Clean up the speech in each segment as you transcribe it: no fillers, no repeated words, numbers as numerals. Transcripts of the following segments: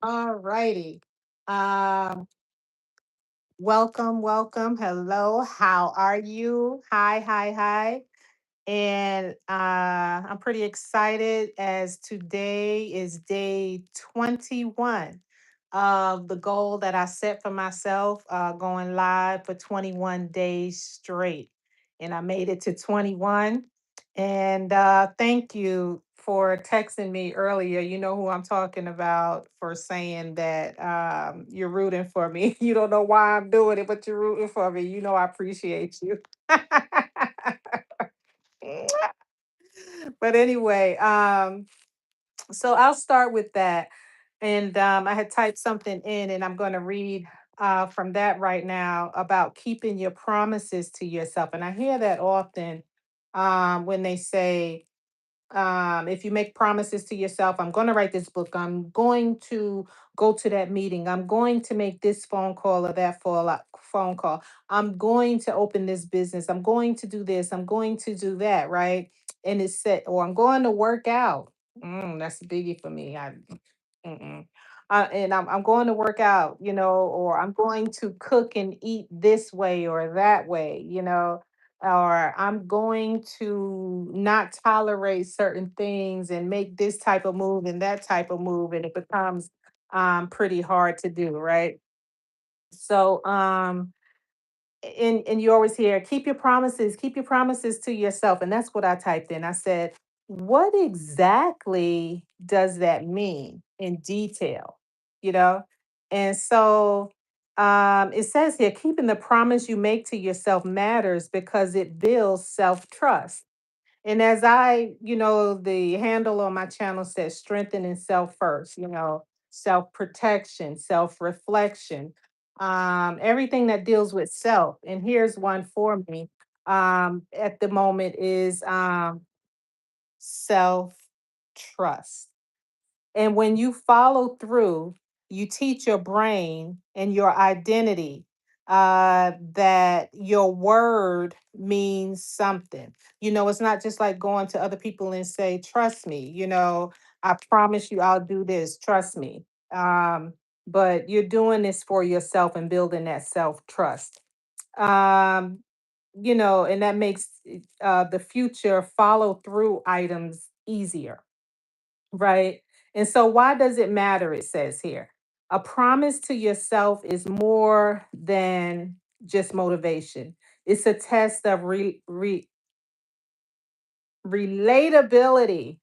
All righty. Um, welcome, welcome. Hello, how are you? Hi, hi, hi. And I'm pretty excited as today is day 21 of the goal that I set for myself, going live for 21 days straight. And I made it to 21. And thank you for texting me earlier. You know who I'm talking about, for saying that you're rooting for me. You don't know why I'm doing it, but you're rooting for me. You know I appreciate you. But anyway, so I'll start with that. And I had typed something in, and I'm going to read from that right now about keeping your promises to yourself. And I hear that often when they say, if you make promises to yourself, I'm going to write this book, I'm going to go to that meeting, I'm going to make this phone call or that phone call, I'm going to open this business, I'm going to do this, I'm going to do that, right? And it's set, or I'm going to work out. That's a biggie for me. Mm-mm. And I'm going to work out, or I'm going to cook and eat this way or that way, or I'm going to not tolerate certain things and make this type of move and that type of move. And it becomes pretty hard to do, right? So, and you always hear keep your promises to yourself, and that's what I typed in. I said, what exactly does that mean in detail, you know and so it says here, keeping the promise you make to yourself matters because it builds self-trust. And as the handle on my channel says, strengthening self first, self protection, self reflection, everything that deals with self. And here's one for me at the moment is self trust. And when you follow through, you teach your brain and your identity that your word means something. It's not just like going to other people and say, trust me, I promise you I'll do this, trust me. Um, but you're doing this for yourself and building that self trust. Um, and that makes the future follow through items easier. Right. And so, why does it matter? It says here, a promise to yourself is more than just motivation. It's a test of relatability.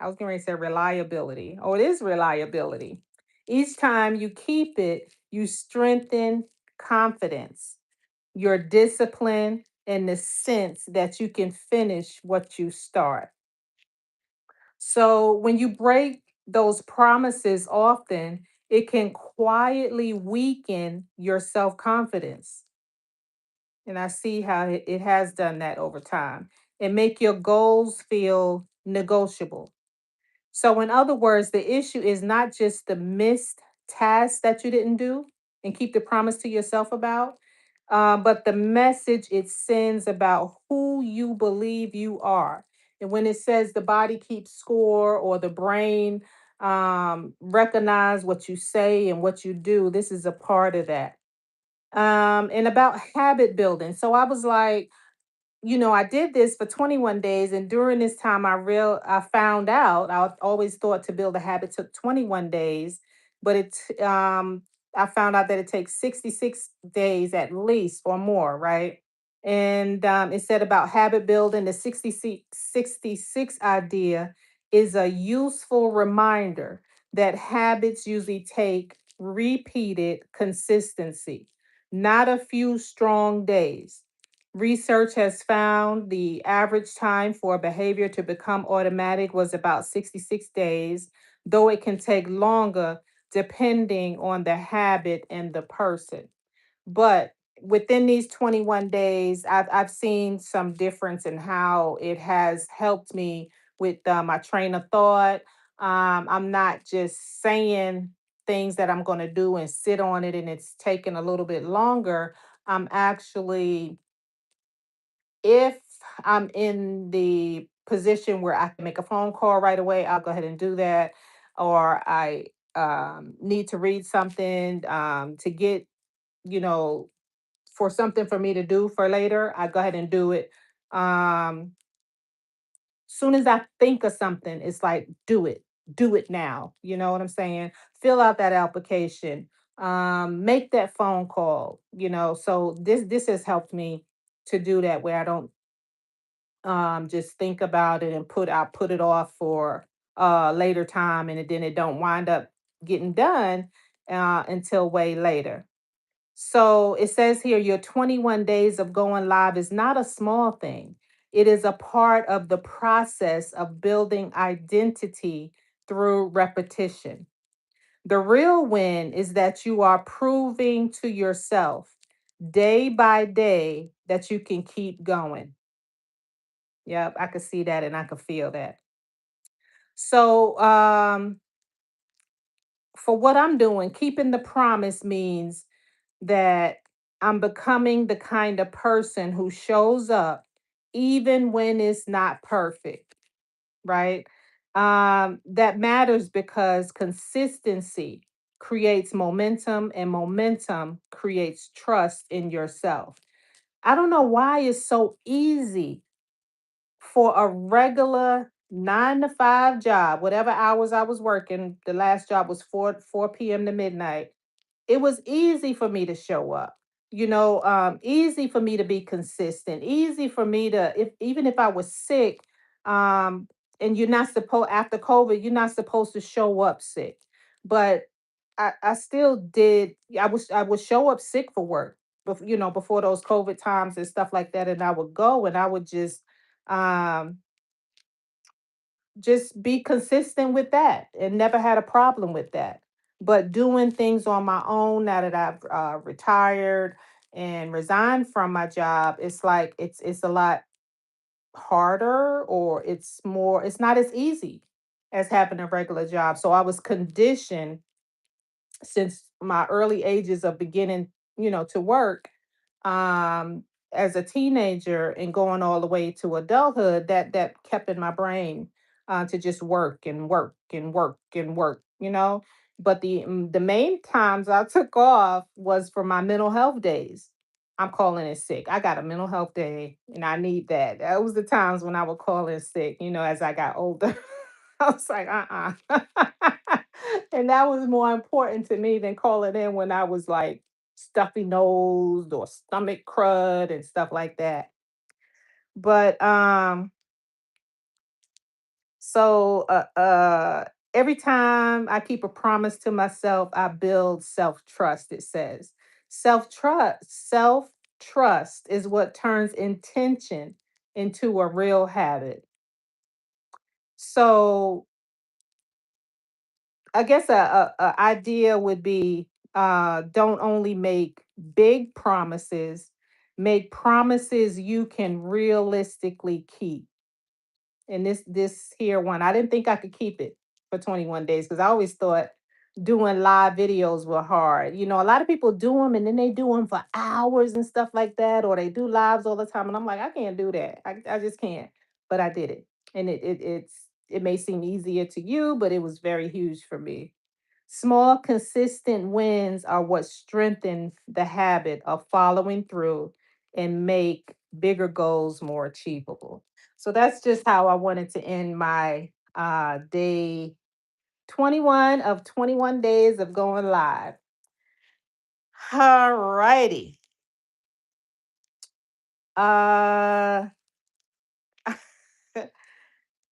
I was going to say reliability. Oh, it is reliability. Each time you keep it, you strengthen confidence, your discipline, and the sense that you can finish what you start. So when you break those promises often, it can quietly weaken your self confidence. And I see how it has done that over time, and make your goals feel negotiable. So, in other words, the issue is not just the missed tasks that you didn't do and keep the promise to yourself about, but the message it sends about who you believe you are. And when it says the body keeps score, or the brain recognize what you say and what you do, this is a part of that. And about habit building. So I was like, I did this for 21 days, and during this time, I found out. I always thought to build a habit took 21 days, but I found out that it takes 66 days at least or more, right? And it said about habit building, the 66 idea is a useful reminder that habits usually take repeated consistency, not a few strong days. Research has found the average time for a behavior to become automatic was about 66 days, though it can take longer depending on the habit and the person. But within these 21 days, I've seen some difference in how it has helped me with my train of thought. I'm not just saying things that I'm going to do and sit on it, and it's taking a little bit longer. I'm actually, if I'm in the position where I can make a phone call right away, I'll go ahead and do that. Or need to read something, to get, you know, for something for me to do for later, I go ahead and do it. Um, Soon as I think of something, it's like, do it now. You know what I'm saying? Fill out that application, make that phone call, you know. So this has helped me to do that where I don't just think about it and put it off for later time, and then it don't wind up getting done until way later. So it says here your 21 days of going live is not a small thing. It is a part of the process of building identity through repetition. The real win is that you are proving to yourself day by day that you can keep going. Yep, I could see that and I could feel that. So, for what I'm doing, keeping the promise means that I'm becoming the kind of person who shows up even when it's not perfect, right? That matters because consistency creates momentum and momentum creates trust in yourself. I don't know why it's so easy for a regular 9 to 5 job, whatever hours I was working. The last job was 4 p.m. to midnight. It was easy for me to show up, easy for me to be consistent, easy for me to, if even if I was sick, um and you're not supposed, after COVID, you're not supposed to show up sick, but I still did. I would show up sick for work, before those COVID times and stuff like that, and I would go and I would um just be consistent with that and never had a problem with that. But doing things on my own now that I've retired and resigned from my job, it's like it's a lot harder, or it's not as easy as having a regular job. So I was conditioned since my early ages of beginning, to work, um, as a teenager and going all the way to adulthood, that kept in my brain, to just work and work and work and work, you know. But the main times I took off was for my mental health days. I'm calling it sick. I got a mental health day and I need that. That was the times when I would call in sick, as I got older. I was like, and that was more important to me than calling in when I was like stuffy nosed or stomach crud and stuff like that. But so every time I keep a promise to myself, I build self-trust, it says. Self-trust is what turns intention into a real habit. So I guess a idea would be, don't only make big promises, make promises you can realistically keep. And this here one, I didn't think I could keep it for 21 days because I always thought doing live videos were hard. A lot of people do them and then they do them for hours and stuff like that, or they do lives all the time. And I'm like, I can't do that. I just can't. But I did it. And it may seem easier to you, but it was very huge for me. Small, consistent wins are what strengthen the habit of following through and make bigger goals more achievable. So that's just how I wanted to end my day 21 of 21 days of going live. All righty. Uh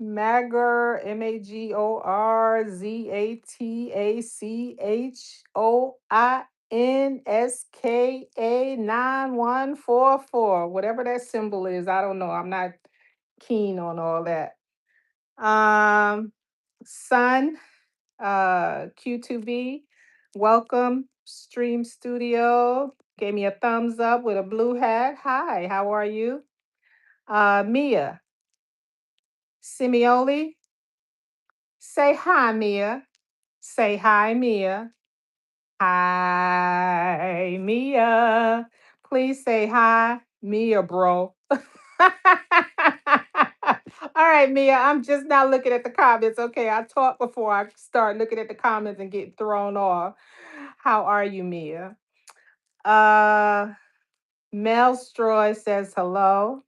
Magor, MAGORZATACHOINSKA 9144. Whatever that symbol is, I don't know. I'm not keen on all that. Sun, Q2B, welcome. Stream Studio gave me a thumbs up with a blue hat. Hi, how are you? Mia Simioli, say hi, Mia. Say hi, Mia. Hi, Mia. Please say hi, Mia, bro. All right, Mia, I'm just now looking at the comments. Okay, I talk before I start looking at the comments and get thrown off. How are you, Mia? Uh Mel Stroy says hello.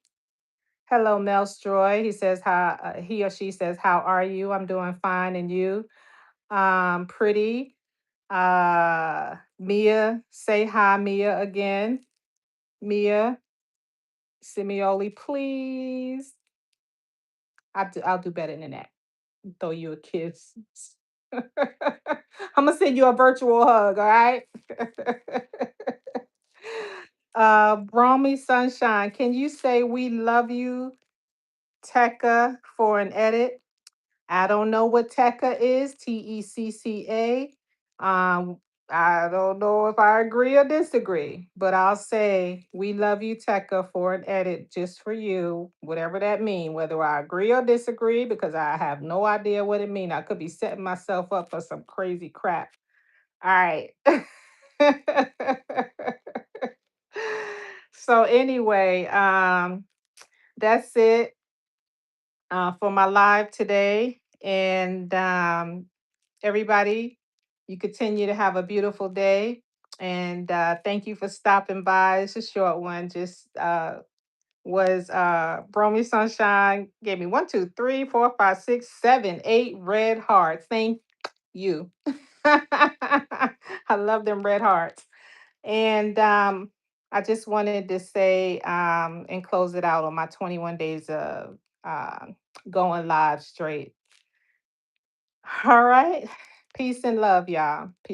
Hello, Mel Stroy. He says how he or she says, how are you? I'm doing fine, and you? Pretty. Mia, say hi, Mia again. Mia Simioli, please. I'll do better than that. Throw you a kiss. I'm gonna send you a virtual hug, all right? Bromy Sunshine, can you say we love you, Tekka, for an edit? I don't know what Tekka is, Tecca. Um, I don't know if I agree or disagree, but I'll say we love you, Tekka, for an edit just for you, whatever that means, whether I agree or disagree, because I have no idea what it means. I could be setting myself up for some crazy crap. All right. So anyway, that's it for my live today. And everybody, you continue to have a beautiful day. And thank you for stopping by. It's a short one. Just was Bromy Sunshine gave me 1, 2, 3, 4, 5, 6, 7, 8 red hearts. Thank you. I love them red hearts. And I just wanted to say and close it out on my 21 days of going live straight. All right. Peace and love, y'all. Peace.